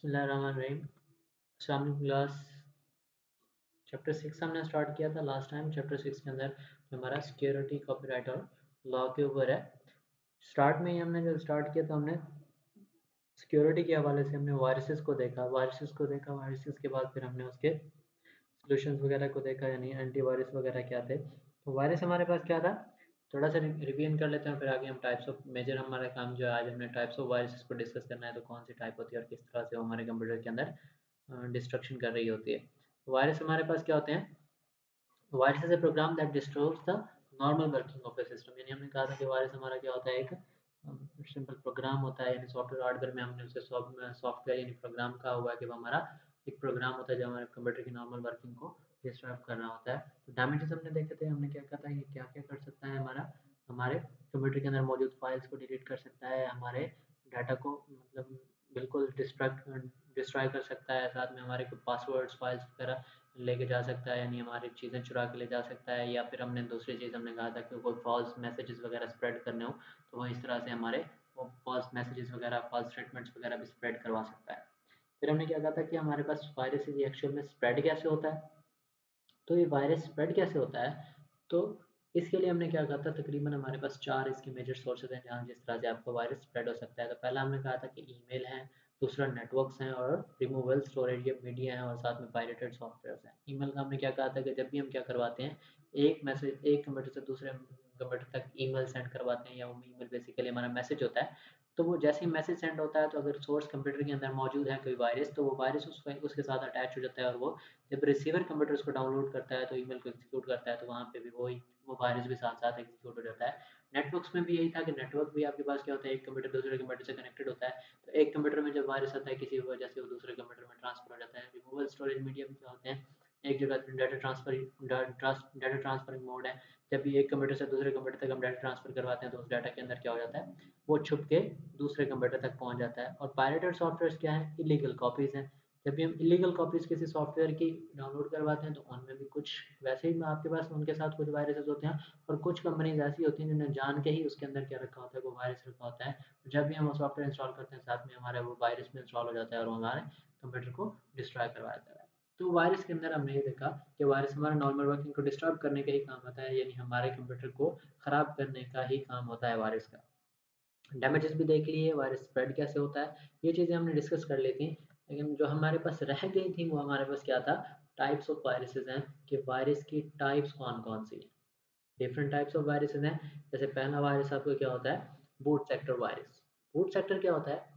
बिस्मिल्लाहिर्रहमानिर्रहीम। अस्सलाम वालेकुम क्लास। चैप्टर 6 हमने स्टार्ट किया था लास्ट टाइम। चैप्टर 6 के अंदर जो हमारा सिक्योरिटी, कॉपीराइट और लॉ के ऊपर है। स्टार्ट में ही हमने जब स्टार्ट किया तो हमने सिक्योरिटी के हवाले से हमने वायरसेस के बाद फिर हमने उसके सॉल्यूशंस वगैरह को देखा, यानी एंटीवायरस वगैरह क्या थे। तो वायरस हमारे पास क्या था, थोड़ा सा रिवीजन कर लेते हैं, फिर आगे हम टाइप्स ऑफ मेजर हमारा काम जो है आज हमने टाइप्स ऑफ वायरसेस को डिस्कस करना है। तो कौन सी टाइप होती है और किस तरह से वो हमारे कंप्यूटर के अंदर डिस्ट्रक्शन कर रही होती है। वायरस हमारे पास क्या होते हैं, virus is a program that disturbs the normal working of a system. यानी हमने कहा था कि वायरस हमारा क्या होता है, एक सिंपल प्रोग्राम होता है। यानी सॉफ्टवेयर हार्डवेयर में हमने उसे सॉफ्टवेयर यानी प्रोग्राम कहा हुआ है कि वो हमारा एक प्रोग्राम होता है जो हमारे कंप्यूटर की नॉर्मल वर्किंग को डिस्टर्ब कर रहा होता है। तो डैमेजेस हमने देखे थे, हमने क्या कहा था कि क्या क्या कर सकता है हमारे कंप्यूटर के अंदर मौजूद फाइल्स को डिलीट कर सकता है, हमारे डाटा को मतलब बिल्कुल डिस्ट्रॉय कर सकता है, साथ में हमारे पासवर्ड्स फाइल्स वगैरह लेके जा सकता है, यानी हमारी चीज़ें चुरा के ले जा सकता है। या फिर हमने दूसरी चीज़ हमने कहा था कि कोई फॉल्स मैसेजेस वगैरह स्प्रेड करने हो तो वो इस तरह से हमारे फॉल्स मैसेजेस वगैरह, फॉल्स स्टेटमेंट्स वगैरह भी स्प्रेड करवा सकता है। फिर हमने क्या कहा था कि हमारे पास वायरस एक्चुअल में स्प्रेड कैसे होता है। तो ये वायरस स्प्रेड कैसे होता है, तो इसके लिए हमने क्या कहा था, तकरीबन हमारे पास 4 इसके मेजर सोर्सेज हैं जहाँ जिस तरह से आपको वायरस स्प्रेड हो सकता है। तो पहला हमने कहा था कि ईमेल है, दूसरा नेटवर्क्स हैं और रिमूवल स्टोरेज या मीडिया है, और साथ में पायरेटेड सॉफ्टवेयर हैं। ईमेल का हमने क्या कहा था कि जब भी हम क्या करवाते हैं, एक मैसेज एक कंप्यूटर से दूसरे कंप्यूटर तक ईमेल सेंड करवाते हैं, या वो ईमेल बेसिकली हमारा मैसेज होता है। तो वो जैसे ही मैसेज सेंड होता है, तो अगर सोर्स कंप्यूटर के अंदर मौजूद है कोई वायरस, तो वो वायरस उसके साथ अटैच हो जाता है, और वो जब रिसीवर कंप्यूटर उसको डाउनलोड करता है तो ईमेल को एग्जीक्यूट करता है, तो वहाँ पे भी वो वायरस भी साथ साथ एग्जीक्यूट हो जाता है। नेटवर्क्स में भी यही था कि नेटवर्क भी आपके पास क्या होता है, एक कंप्यूटर दूसरे कंप्यूटर से कनेक्टेड होता है। तो एक कंप्यूटर में जब वायरस आता है किसी वजह से, वो दूसरे कंप्यूटर में ट्रांसफर हो जाता है। रिमूवल स्टोरेज मीडिया में क्या होते हैं, एक जगह डाटा ट्रांसफरिंग मोड है। जब भी एक कंप्यूटर से दूसरे कंप्यूटर तक हम डाटा ट्रांसफर करवाते हैं, तो उस डाटा के अंदर क्या हो जाता है, वो छुप के दूसरे कंप्यूटर तक पहुंच जाता है। और पायरेटेड सॉफ्टवेयर क्या है, इलीगल कॉपीज हैं। जब भी हम इलीगल कॉपीज किसी सॉफ्टवेयर की डाउनलोड करवाते हैं, तो उनमें भी कुछ वैसे ही आपके पास उनके साथ कुछ वायरसेस होते हैं, और कुछ कंपनीज ऐसी होती हैं जिन्होंने जान के ही उसके अंदर क्या रखा होता है, वो वायरस रखा होता है। जब भी हम वो सॉफ्टवेयर इंस्टॉल करते हैं, साथ में हमारा वो वायरस भी इंस्टॉल हो जाता है, और वो हमारे कंप्यूटर को डिस्ट्रॉय करवा देता है। तो वायरस के अंदर हमने ये देखा कि वायरस हमारा नॉर्मल वर्किंग को डिस्टर्ब करने का ही काम होता है, यानी हमारे कंप्यूटर को खराब करने का ही काम होता है वायरस का। डैमेजेस भी देख लिए, वायरस स्प्रेड कैसे होता है, ये चीज़ें हमने डिस्कस कर ली थी। लेकिन जो हमारे पास रह गई थी वो हमारे पास क्या था, टाइप्स ऑफ वायरसेस हैं, कि वायरस की टाइप्स कौन कौन सी हैं। डिफरेंट टाइप्स ऑफ वायरसेस हैं। जैसे पहला वायरस आपको क्या होता है, boot sector virus. Boot sector क्या होता है,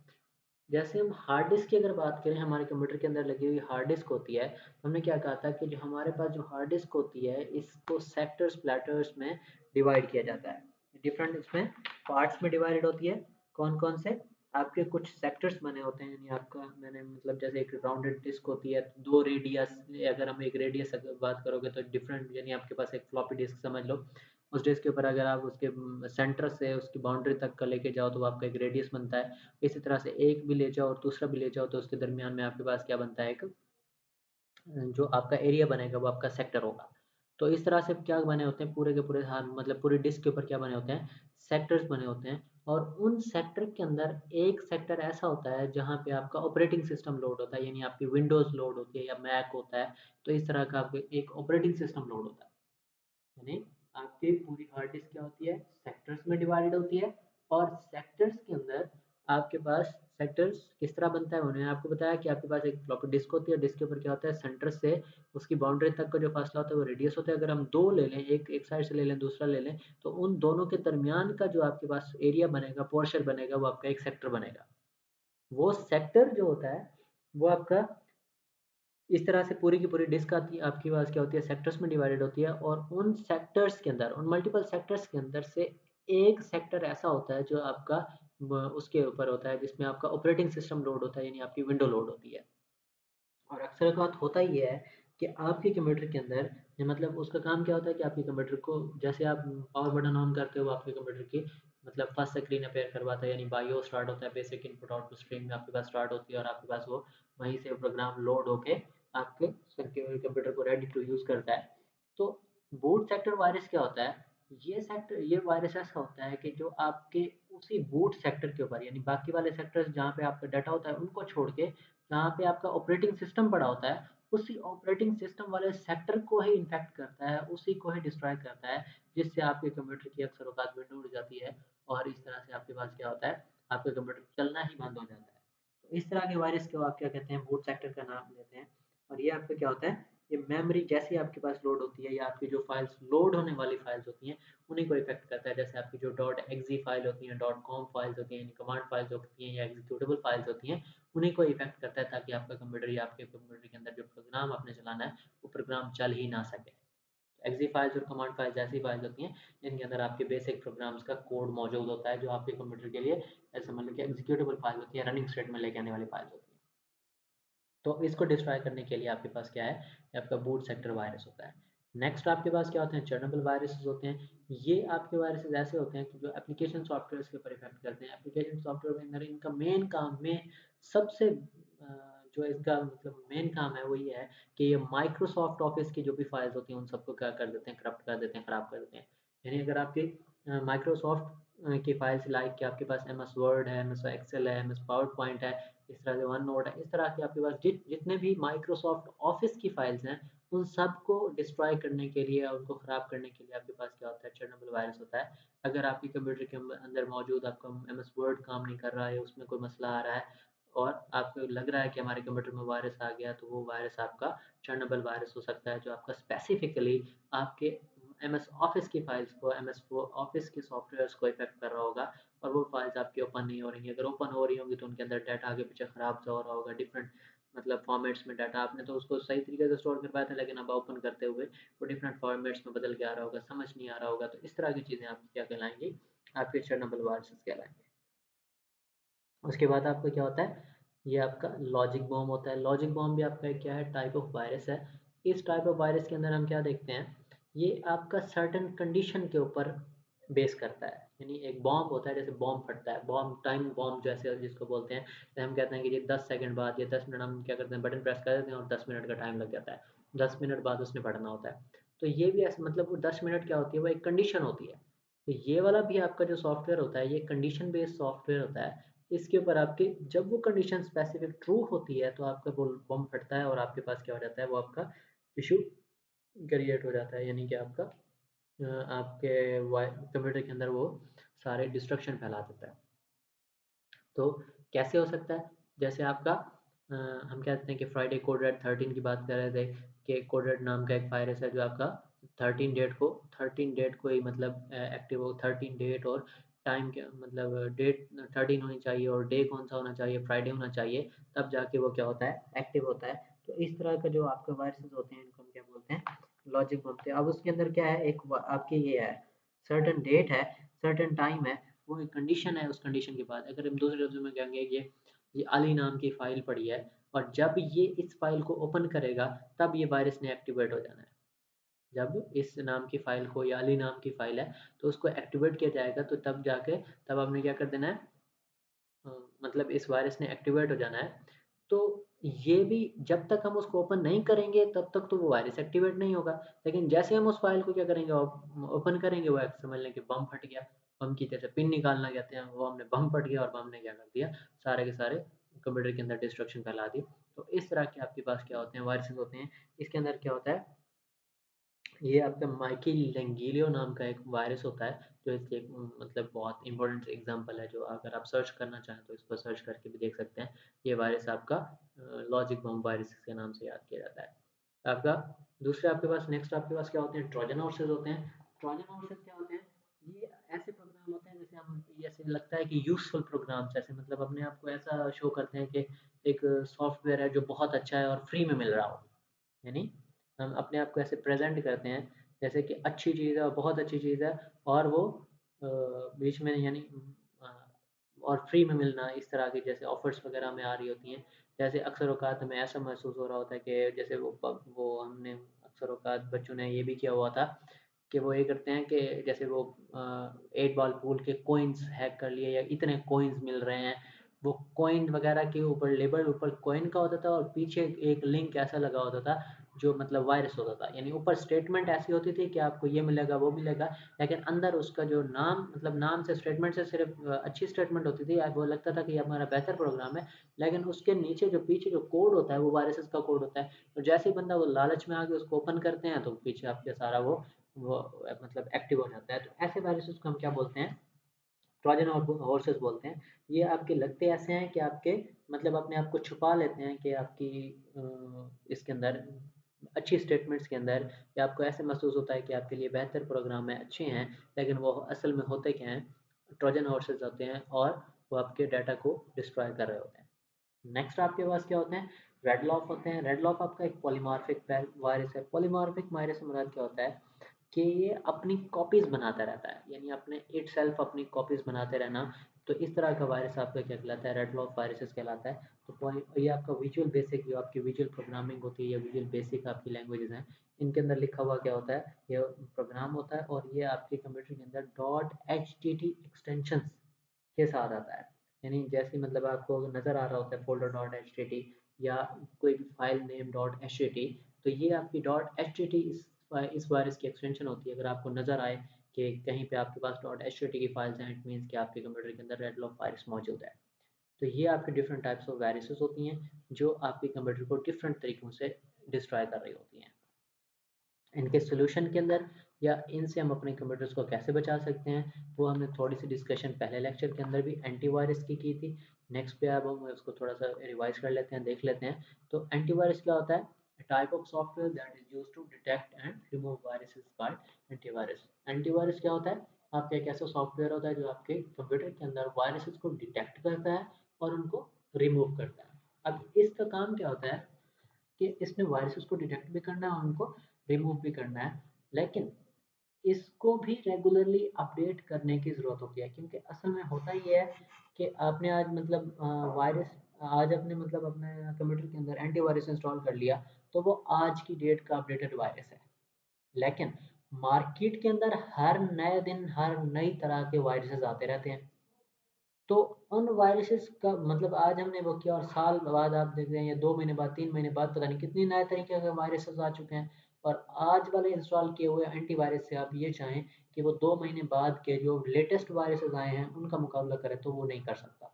जैसे हम हार्ड डिस्क की अगर बात करें, हमारे कंप्यूटर के अंदर लगी हुई हार्ड डिस्क होती है, तो हमने क्या कहा था कि जो हमारे पास जो हार्ड डिस्क होती है, इसको सेक्टर्स प्लेटर्स में डिवाइड किया जाता है। डिफरेंट इसमें पार्ट्स में डिवाइडेड होती है। कौन कौन से, आपके कुछ सेक्टर्स बने होते हैं, यानी आपका मैंने मतलब जैसे एक राउंडेड डिस्क होती है, दो रेडियस, अगर हम एक रेडियस बात करोगे तो डिफरेंट, यानी आपके पास एक फ्लॉपी डिस्क समझ लो। उस डिस्क के ऊपर अगर आप उसके सेंटर से उसकी बाउंड्री तक का लेके जाओ, तो आपका एक रेडियस बनता है। इसी तरह से एक भी ले जाओ और दूसरा भी ले जाओ, तो उसके दरमियान में आपके पास क्या बनता है, एक जो आपका एरिया बनेगा वो आपका सेक्टर होगा। तो इस तरह से क्या बने होते हैं, पूरे के पूरे हाँ मतलब पूरी डिस्क के ऊपर क्या बने होते हैं, सेक्टर्स बने होते हैं। और उन सेक्टर के अंदर एक सेक्टर ऐसा होता है जहाँ पे आपका ऑपरेटिंग सिस्टम लोड होता है, यानी आपकी विंडोज लोड होती है या मैक होता है। तो इस तरह का आपको एक ऑपरेटिंग सिस्टम लोड होता है। यानी आपकी पूरी हार्ड डिस्क क्या होती है, सेक्टर्स में डिवाइडेड होती है। और सेक्टर्स के अंदर आपके पास सेक्टर्स किस तरह बनता है, उन्हें आपको बताया कि आपके पास एक फ्लॉपी डिस्क होती है। डिस्क के ऊपर क्या होता है, सेंटर से उसकी बाउंड्री तक का जो फासला होता है वो रेडियस होता है। अगर हम दो ले लें, एक साइड से ले लें, दूसरा ले लें, तो उन दोनों के दरमियान का जो आपके पास एरिया बनेगा, पोर्शन बनेगा, वो आपका एक सेक्टर बनेगा। वो सेक्टर जो होता है वो आपका इस तरह से पूरी की पूरी डिस्क आती आपकी पास क्या होती है, सेक्टर्स में डिवाइडेड होती है। और उन सेक्टर्स के अंदर, उन मल्टीपल सेक्टर्स के अंदर से एक सेक्टर ऐसा होता है जो आपका उसके ऊपर होता है, जिसमें आपका ऑपरेटिंग सिस्टम लोड होता है, यानी आपकी विंडो लोड होती है। और अक्सर बात होता ही है कि आपके कंप्यूटर के अंदर मतलब उसका काम क्या होता है कि आपके कंप्यूटर को जैसे आप पावर बटन ऑन करते हो, आपके कंप्यूटर की मतलब फर्स्ट स्क्रीन अपेयर करवाता है, यानी बायो स्टार्ट होता है, बेसिक इनपुट आउटपुट स्ट्रीम में आपके पास स्टार्ट होती है, और आपके पास वो वहीं से प्रोग्राम लोड होके आपके कंप्यूटर को रेडी टू यूज़ करता है। तो बूट सेक्टर वायरस क्या होता है, ये वायरस ऐसा होता है कि जो आपके उसी बूट सेक्टर के ऊपर, यानी बाकी वाले सेक्टर्स जहाँ पे आपका डाटा होता है उनको छोड़ के जहाँ पे आपका ऑपरेटिंग सिस्टम पड़ा होता है, उसी ऑपरेटिंग सिस्टम वाले सेक्टर को ही इन्फेक्ट करता है, उसी को ही डिस्ट्रॉय करता है, जिससे आपके कंप्यूटर की अक्सर औकात विंडो उड़ जाती है और इस तरह से आपके पास क्या होता है, आपका कंप्यूटर चलना ही बंद हो जाता है। तो इस तरह के वायरस को आप क्या कहते हैं, बूट सेक्टर का नाम लेते हैं। और ये आपका क्या होता है, ये मेमोरी जैसे आपके पास लोड होती है या आपकी जो फाइल्स लोड होने वाली फाइल्स होती हैं उन्हीं को इफेक्ट करता है। जैसे आपकी जो .exe फाइल होती हैं, .com फाइल्स होती हैं, कमांड फाइल्स होती हैं या एग्जीक्यूटेबल फाइल्स होती हैं, उन्हीं को इफेक्ट करता है, ताकि आपका कंप्यूटर या आपके कंप्यूटर के अंदर जो प्रोग्राम आपने चलाना है वो प्रोग्राम चल ही ना सके। exe फाइल्स और कमांड फाइल्स ऐसी फाइल्स होती हैं जिनके अंदर आपके बेसिक प्रोग्राम्स का कोड मौजूद होता है, जो आपके कंप्यूटर के लिए ऐसे मतलब कि एग्जीक्यूटेबल फाइल होती है, रनिंग स्टेट में लेके आने वाली फाइल्स होती हैं। तो इसको डिस्ट्रॉय करने के लिए आपके पास क्या है, ये आपका बूट सेक्टर वायरस होता है। नेक्स्ट आपके पास क्या होते हैं, चर्नेबल वायरसेस होते हैं। ये आपके वायरसेस ऐसे होते हैं कि जो एप्लीकेशन सॉफ्टवेयर के ऊपर इफेक्ट करते हैं। एप्लीकेशन सॉफ्टवेयर के अंदर इनका मेन काम में सबसे जो इसका मतलब मेन काम है वो ये है कि ये माइक्रोसॉफ्ट ऑफिस की जो भी फाइल्स होती हैं उन सबको क्या कर देते हैं, करप्ट कर देते हैं, ख़राब कर देते हैं। यानी अगर आपकी माइक्रोसॉफ्ट की फाइल्स लाइक कि आपके पास एम एस वर्ड है, एम एस एक्सेल है, एम एस पावर पॉइंट है, इस तरह से वन नोट है, इस तरह के आपके पास जितने भी माइक्रोसॉफ्ट ऑफिस की फाइल्स हैं उन सबको डिस्ट्रॉय करने के लिए और उनको ख़राब करने के लिए आपके पास क्या होता है, चर्नेबल वायरस होता है। अगर आपके कंप्यूटर के अंदर मौजूद आपका एम एस वर्ड काम नहीं कर रहा है, उसमें कोई मसला आ रहा है और आपको लग रहा है कि हमारे कंप्यूटर में वायरस आ गया, तो वो वायरस आपका चर्नेबल वायरस हो सकता है, जो आपका स्पेसिफिकली आपके एम एस ऑफिस की फाइल्स को, एम एस ऑफिस के सॉफ्टवेयर्स को इफेक्ट कर रहा होगा और वो फाइल्स आपकी ओपन नहीं हो रही हैं। अगर ओपन हो रही होंगी तो उनके अंदर डाटा आगे पीछे ख़राब सा हो रहा होगा, डिफरेंट मतलब फॉर्मेट्स में डाटा आपने तो उसको सही तरीके से स्टोर कर पाया था, लेकिन अब ओपन करते हुए वो डिफरेंट फॉर्मेट्स में बदल के आ रहा होगा, समझ नहीं आ रहा होगा। तो इस तरह की चीज़ें आपकी क्या कहलाएंगी, आपके चर्नेबल वायरसेस कहलाएंगे। उसके बाद आपका क्या होता है, ये आपका लॉजिक बॉम्ब होता है। लॉजिक बॉम्ब भी आपका एक क्या है, टाइप ऑफ वायरस है। इस टाइप ऑफ वायरस के अंदर हम क्या देखते हैं, ये आपका सर्टेन कंडीशन के ऊपर बेस करता है। यानी एक बॉम्ब होता है, जैसे बॉम्ब फटता है, बॉम्ब टाइम बॉम्ब जैसे जिसको बोलते हैं, जैसे हम कहते हैं कि ये 10 सेकंड बाद या 10 मिनट हम क्या करते हैं, बटन प्रेस कर देते हैं और 10 मिनट का टाइम लग जाता है, 10 मिनट बाद उसने फटना होता है। तो ये भी ऐसे मतलब वो 10 मिनट क्या होती है, वो एक कंडीशन होती है। तो ये वाला भी आपका जो सॉफ्टवेयर होता है, ये कंडीशन बेस्ड सॉफ्टवेयर होता है। इसके ऊपर आपके जब वो कंडीशन स्पेसिफिक ट्रू होती है तो आपका वो बम फटता है और आपके पास क्या हो जाता है, वो आपका इशू क्रिएट हो जाता है। यानी कि आपका आपके कंप्यूटर के अंदर वो सारे डिस्ट्रक्शन फैला देता है। तो कैसे हो सकता है, जैसे आपका हम कहते हैं कि फ्राइडे कोड रेड 13 की बात कर रहे थे कि कोड रेड नाम का एक वायरस है जो आपका 13 डेट को ही मतलब एक्टिव हो, 13 डेट और टाइम के मतलब डेट 13 होनी चाहिए और डे कौन सा होना चाहिए, फ्राइडे होना चाहिए, तब जाके वो क्या होता है, एक्टिव होता है। तो इस तरह का जो आपके वायरसेस होते हैं इनको हम क्या बोलते हैं, लॉजिक बोलते हैं। अब उसके अंदर क्या है, एक आपकी ये है, सर्टेन डेट है, सर्टेन टाइम है, वो एक कंडीशन है। उस कंडीशन के बाद अगर हम दूसरे लफ्ज़ों में कहेंगे, ये अली नाम की फ़ाइल पड़ी है और जब ये इस फ़ाइल को ओपन करेगा तब ये वायरस ने एक्टिवेट हो जाना है। जब इस नाम की फ़ाइल को, या अली नाम की फ़ाइल है तो उसको एक्टिवेट किया जाएगा, तो तब जाके तब आपने क्या कर देना है, अ, मतलब इस वायरस ने एक्टिवेट हो जाना है। तो ये भी जब तक हम उसको ओपन नहीं करेंगे तब तक तो वो वायरस एक्टिवेट नहीं होगा। लेकिन जैसे हम उस फाइल को क्या करेंगे, ओपन करेंगे, वो समझ लें कि बम फट गया, बम की जैसे पिन निकालना कहते हैं, वो हमने बम फट गया और बम ने क्या कर दिया, सारे के सारे कंप्यूटर के अंदर डिस्ट्रक्शन फैला दी। तो इस तरह के आपके पास क्या होते हैं, वायरसेस होते हैं। इसके अंदर क्या होता है, ये आपका माइकल लेंगिलियो नाम का एक वायरस होता है, जो इसकी एक मतलब बहुत इंपॉर्टेंट एग्जांपल है, जो अगर आप सर्च करना चाहें तो इसको सर्च करके भी देख सकते हैं। ये वायरस आपका लॉजिक बॉम्ब वायरस के नाम से याद किया जाता है। आपका दूसरे आपके पास नेक्स्ट आपके पास क्या होते हैं, ट्रोजन हॉर्सेस होते हैं। ट्रोजन हॉर्सेस क्या होते हैं, ये ऐसे प्रोग्राम होते हैं जैसे हम ऐसे लगता है कि यूजफुल प्रोग्राम्स, ऐसे मतलब अपने आप को ऐसा शो करते हैं कि एक सॉफ्टवेयर है जो बहुत अच्छा है और फ्री में मिल रहा हो। यानी हम अपने आप को ऐसे प्रेजेंट करते हैं जैसे कि अच्छी चीज़ है और बहुत अच्छी चीज़ है, और वो बीच में यानी अ, और फ्री में मिलना, इस तरह की जैसे ऑफर्स वगैरह में आ रही होती हैं। जैसे अक्सर औकात हमें ऐसा महसूस हो रहा होता है कि जैसे वो हमने अक्सर औकात बच्चों ने ये भी किया हुआ था कि वो ये करते हैं कि जैसे वो 8 बॉल पूल के कॉइन्स हैक कर लिए या इतने कॉइन्स मिल रहे हैं, वो कॉइन वगैरह के ऊपर लेबल ऊपर कॉइन का होता था और पीछे एक लिंक ऐसा लगा होता था जो मतलब वायरस होता था, यानी ऊपर स्टेटमेंट ऐसी होती थी कि आपको ये मिलेगा वो मिलेगा, लेकिन अंदर उसका जो नाम मतलब नाम से स्टेटमेंट से सिर्फ अच्छी स्टेटमेंट होती थी, वो लगता था कि ये हमारा बेहतर प्रोग्राम है, लेकिन उसके नीचे जो पीछे जो कोड होता है वो वायरसेस का कोड होता है। तो जैसे ही बंदा वो लालच में आके उसको ओपन करते हैं तो पीछे आपके सारा वो मतलब एक्टिव हो जाता है। तो ऐसे वायरसेस को हम क्या बोलते हैं, ट्रोजन हॉर्सेस बोलते हैं। ये आपके लगते ऐसे हैं कि आपके मतलब अपने आप को छुपा लेते हैं कि आपकी इसके अंदर अच्छी स्टेटमेंट्स के अंदर, या आपको ऐसे महसूस होता है कि आपके लिए बेहतर प्रोग्राम है, अच्छे हैं, लेकिन वो असल में होते क्या हैं, ट्रोजन हॉर्सेस होते हैं और वो आपके डाटा को डिस्ट्रॉय कर रहे होते हैं। नेक्स्ट आपके पास क्या होते हैं, रेड लॉफ होते हैं। रेड लॉफ आपका एक पॉलीमॉर्फिक वायरस है। पॉलीमॉर्फिक वायरस से मुराद क्या होता है कि ये अपनी कॉपीज बनाता रहता है, यानी अपने इट सेल्फ अपनी कॉपीज बनाते रहना। तो इस तरह का वायरस आपका क्या कहलाता है, रेड लॉफ वायरसेस कहलाता है। तो ये आपका विजुअल बेसिक जो आपकी विजुअल प्रोग्रामिंग होती है या विजुअल बेसिक आपकी लैंग्वेजेस हैं, इनके अंदर लिखा हुआ क्या होता है, ये प्रोग्राम होता है और ये आपके कंप्यूटर के अंदर dot H T T extension के साथ आता है। यानी जैसे मतलब आपको नज़र आ रहा होता है folder dot H T T या कोई भी file name dot H T T, तो ये आपकी डॉट एच टी टी इस वायरस की एक्सटेंशन होती है। अगर आपको नज़र आए कि कहीं पे आपके पास डॉट एच टी टी की फाइल्स हैं, इट मीन्स कि आपके कंप्यूटर के अंदर रेड लॉक वायरस मौजूद है। तो ये आपके डिफरेंट टाइप्स ऑफ वायरसेस होती हैं जो आपके कंप्यूटर को डिफरेंट तरीकों से डिस्ट्रॉय कर रही होती हैं। इनके सोल्यूशन के अंदर या इनसे हम अपने कंप्यूटर्स को कैसे बचा सकते हैं, वो हमने थोड़ी सी डिस्कशन पहले लेक्चर के अंदर भी एंटीवायरस की थी। नेक्स्ट पे अब हम उसको थोड़ा सा रिवाइज कर लेते हैं, देख लेते हैं। तो एंटीवायरस क्या होता है, type of software that is used to detect and remove viruses by antivirus. Antivirus क्या होता है, आपका एक ऐसा सॉफ्टवेयर होता है जो आपके कंप्यूटर के अंदर वायरसेस को डिटेक्ट करता है और उनको रिमूव करता है। अब इसका काम क्या होता है कि इसने वायरसेस को डिटेक्ट भी करना है और उनको रिमूव भी करना है, लेकिन इसको भी रेगुलरली अपडेट करने की ज़रूरत होती है, क्योंकि असल में होता ये है कि आपने आज मतलब वायरस आज आपने मतलब अपने कंप्यूटर के अंदर एंटीवायरस इंस्टॉल कर लिया, तो वो आज की डेट का अपडेटेड वायरस है। लेकिन मार्केट के अंदर हर नए दिन हर नई तरह के वायरसेस आते रहते हैं। तो उन वायरसेस का मतलब आज हमने वो किया और साल बाद आप देख रहे हैं या 2 महीने बाद 3 महीने बाद पता नहीं कितनी नए तरीके के वायरसेस आ चुके हैं। और आज वाले इंस्टॉल किए हुए एंटीवायरस से आप ये चाहें कि वो 2 महीने बाद के जो लेटेस्ट वायरसेस आए हैं उनका मुकाबला करें तो वो नहीं कर सकता।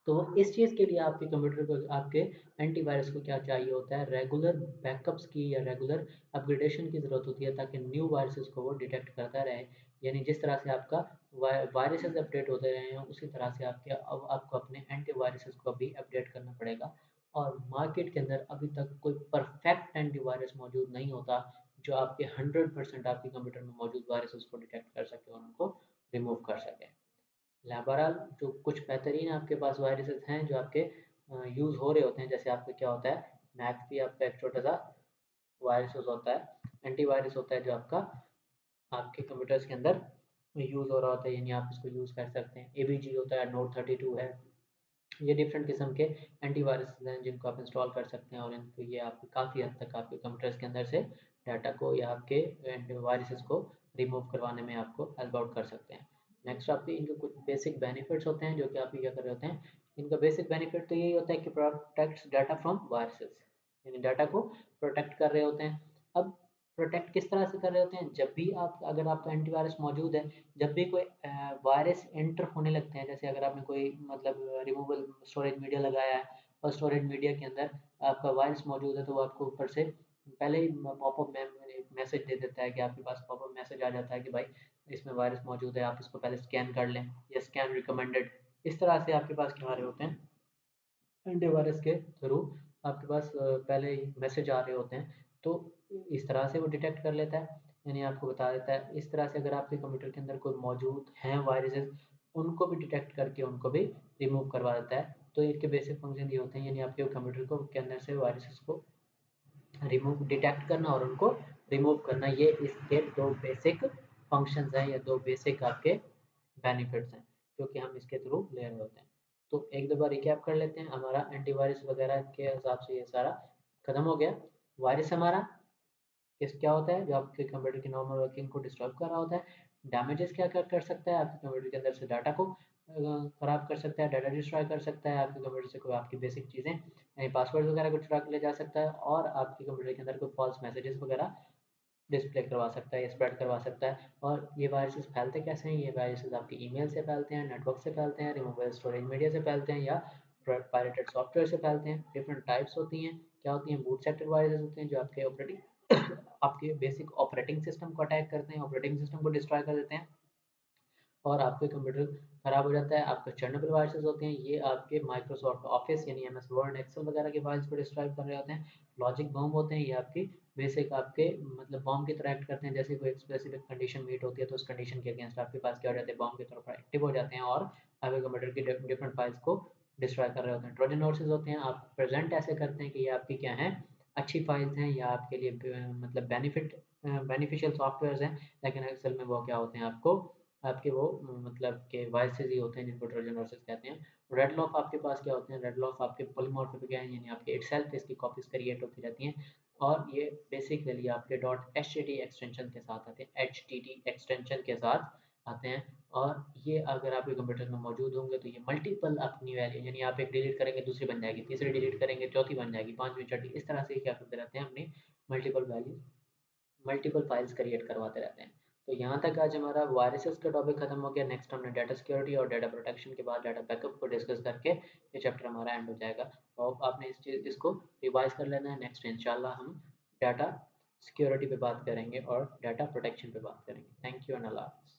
तो इस चीज़ के लिए आपके कंप्यूटर को आपके एंटीवायरस को क्या चाहिए होता है, रेगुलर बैकअप्स की या रेगुलर अपग्रेडेशन की ज़रूरत होती है, ताकि न्यू वायरसेस को वो डिटेक्ट करता रहे। यानी जिस तरह से आपका वायरसेस अपडेट होते रहे हैं उसी तरह से आपके अब आपको अपने एंटीवायरसेस को भी अपडेट करना पड़ेगा। और मार्केट के अंदर अभी तक कोई परफेक्ट एंटीवायरस मौजूद नहीं होता जो आपके 100% आपके कंप्यूटर में मौजूद वायरसेस को डिटेक्ट कर सके और उनको रिमूव कर सके। बहरहाल जो कुछ बेहतरीन आपके पास वायरसेस हैं जो आपके यूज़ हो रहे होते हैं, जैसे आपका क्या होता है, मैकफी आपका एक छोटा सा वायरसेस होता है, एंटीवायरस होता है जो आपका आपके कंप्यूटर्स के अंदर यूज़ हो रहा होता है, यानी आप इसको यूज़ कर सकते हैं। एबीजी होता है, नोट 32 है। ये डिफरेंट किस्म के एंटीवायरस हैं जिनको आप इंस्टॉल कर सकते हैं और इनको ये आपको काफ़ी हद तक आपके कंप्यूटर्स के अंदर से डाटा को या आपके वायरसेस को रिमूव करवाने में आपको हेल्प आउट कर सकते हैं। नेक्स्ट आपके इनके कुछ बेसिक बेनिफिट्स होते हैं जो कि आप ये क्या कर रहे होते हैं, इनका बेसिक बेनिफिट तो यही होता है कि प्रोटेक्ट्स डाटा फ्रॉम वायरसेस, यानी डाटा को प्रोटेक्ट कर रहे होते हैं। अब प्रोटेक्ट किस तरह से कर रहे होते हैं, जब भी आप अगर आपका एंटीवायरस मौजूद है, जब भी कोई वायरस एंटर होने लगते हैं, जैसे अगर आपने कोई मतलब रिमूवल स्टोरेज मीडिया लगाया है और स्टोरेज मीडिया के अंदर आपका वायरस मौजूद है, तो वो आपको ऊपर से पहले ही पॉपअप मैसेज दे देता है कि आपके पास पॉपअप मैसेज आ जाता है कि भाई इसमें वायरस मौजूद है, आप इसको पहले स्कैन कर लें या स्कैन रिकमेंडेड। इस तरह से आपके पास क्या आ रहे होते हैं, एंटीवायरस के थ्रू आपके पास पहले ही मैसेज आ रहे होते हैं। तो इस तरह से वो डिटेक्ट कर लेता है, यानी आपको बता देता है। इस तरह से अगर आपके कंप्यूटर के अंदर कोई मौजूद हैं वायरसेस, उनको भी डिटेक्ट करके उनको भी रिमूव करवा देता है। तो इसके बेसिक फंक्शन ये होते हैं, यानी आपके कंप्यूटर को के अंदर से वायरसेस को रिमूव डिटेक्ट करना और उनको रिमूव करना, ये इसके दो बेसिक फंक्शंस हैं या दो बेसिक आपके बेनिफिट्स हैं जो कि हम इसके थ्रू ले रहे होते हैं। तो एक दो बार रिकैप कर लेते हैं, हमारा एंटीवायरस वगैरह के हिसाब से ये सारा खत्म हो गया। वायरस हमारा क्या होता है, जो आपके कंप्यूटर की नॉर्मल वर्किंग को डिस्टर्ब कर रहा होता है। डैमेजेस क्या क्या कर सकता है आपके कंप्यूटर के अंदर से डाटा को, ख़राब कर सकता है, डाटा डिस्ट्रॉय कर सकता है, आपके कंप्यूटर से कोई आपकी बेसिक चीज़ें यानी पासवर्ड वगैरह को चुरा के ले जा सकता है और आपके कंप्यूटर के अंदर कोई फॉल्स मैसेजेस वगैरह डिस्प्ले करवा सकता है या स्प्रेड करवा सकता है। और ये वायरसेस फैलते कैसे हैं? ये वायरसेस आपके ईमेल से फैलते हैं, नेटवर्क से फैलते हैं, रिमूवेबल स्टोरेज मीडिया से फैलते हैं या पायरेटेड सॉफ्टवेयर से फैलते हैं। डिफरेंट टाइप्स होती हैं। क्या होती हैं? बूट सेक्टर वायरसेस होते हैं जो आपके ऑपरेटिंग आपके बेसिक ऑपरेटिंग सिस्टम को अटैक करते हैं, ऑपरेटिंग सिस्टम को डिस्ट्रॉय कर देते हैं और आपके कंप्यूटर ख़राब हो जाता है। आपके चर्नेबल वायरसेस होते हैं, ये आपके माइक्रोसॉफ्ट ऑफिस यानी एमएस वर्ड, एक्सेल वगैरह के फाइल्स को डिस्ट्रॉय कर रहे होते हैं। लॉजिक बॉम्ब होते हैं, ये आपकी बेसिक आपके मतलब बॉम्ब की तरह एक्ट करते हैं। जैसे कोई एक स्पेसिफिक कंडीशन मीट होती है तो उस कंडीशन के अगेंस्ट आपके पास क्या हो जाते हैं? बॉम्ब की तरफ एक्टिव हो जाते हैं और आपके कंप्यूटर की डिफरेंट फाइल्स को डिस्ट्रॉय कर रहे होते हैं। ट्रोजन हॉर्सेस होते हैं, आप प्रेजेंट ऐसे करते हैं कि ये आपकी क्या हैं? अच्छी फाइल्स हैं या आपके लिए मतलब बेनिफिशियल सॉफ्टवेयर्स हैं, लेकिन असल में वो क्या होते हैं? आपके वो मतलब के वायरसेस ही होते हैं जिनको ट्रोजन हॉर्सेस कहते हैं। रेड लॉफ आपके पास क्या होते हैं? रेड लॉफ आपके पॉलीमॉर्फिक हैं यानी आपके इटसेल्फ इसकी कॉपीज क्रिएट होती रहती हैं और ये बेसिकली आपके डॉट एच एक्सटेंशन के साथ आते हैं, एच एक्सटेंशन के साथ आते हैं। और ये अगर आपके कंप्यूटर में मौजूद होंगे तो ये मल्टीपल अपनी वैल्यू यानी आप एक डिलीट करेंगे दूसरी बन जाएगी, तीसरी डिलीट करेंगे चौथी बन जाएगी, पांचवी छठी, इस तरह से क्या करते रहते हैं? अपनी multiple value multiple files create करवाते रहते हैं। तो यहाँ तक आज हमारा वायरसेस का टॉपिक खत्म हो गया। नेक्स्ट हमने डाटा सिक्योरिटी और डाटा प्रोटेक्शन के बाद डाटा बैकअप को डिस्कस करके ये चैप्टर हमारा एंड हो जाएगा। और आपने इसको रिवाइज कर लेना है। नेक्स्ट इंशाल्लाह हम डाटा सिक्योरिटी पे बात करेंगे और डाटा प्रोटेक्शन पे बात करेंगे। थैंक यू एंड अल्लाह हाफ़िज़।